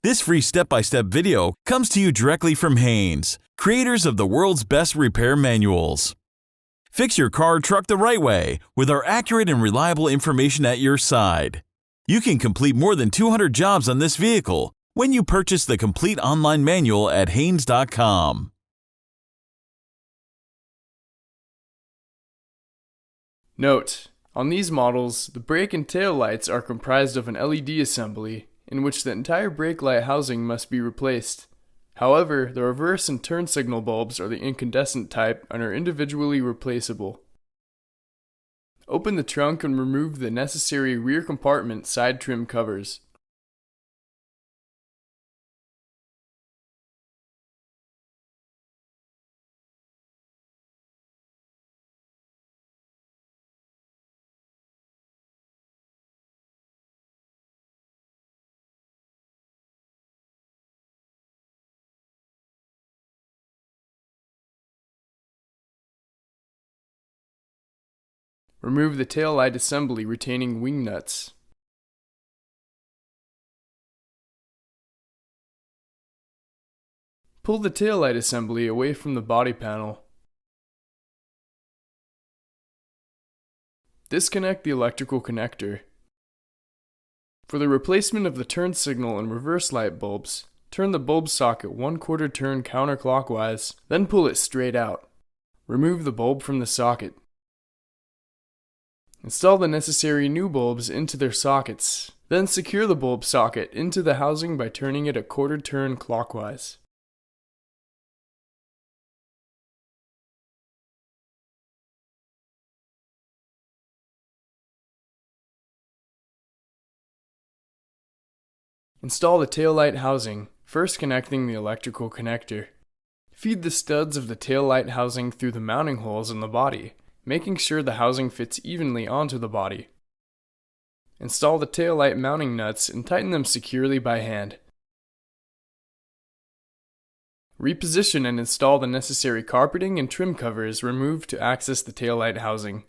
This free step-by-step video comes to you directly from Haynes, creators of the world's best repair manuals. Fix your car or truck the right way with our accurate and reliable information at your side. You can complete more than 200 jobs on this vehicle when you purchase the complete online manual at Haynes.com. Note: on these models, the brake and tail lights are comprised of an LED assembly, in which the entire brake light housing must be replaced. However, the reverse and turn signal bulbs are the incandescent type and are individually replaceable. Open the trunk and remove the necessary rear compartment side trim covers. Remove the tail light assembly retaining wing nuts. Pull the tail light assembly away from the body panel. Disconnect the electrical connector. For the replacement of the turn signal and reverse light bulbs, turn the bulb socket 1/4 turn counterclockwise, then pull it straight out. Remove the bulb from the socket. Install the necessary new bulbs into their sockets. Then secure the bulb socket into the housing by turning it 1/4 turn clockwise. Install the tail light housing, first connecting the electrical connector. Feed the studs of the tail light housing through the mounting holes in the body, making sure the housing fits evenly onto the body. Install the tail light mounting nuts and tighten them securely by hand. Reposition and install the necessary carpeting and trim covers removed to access the tail light housing.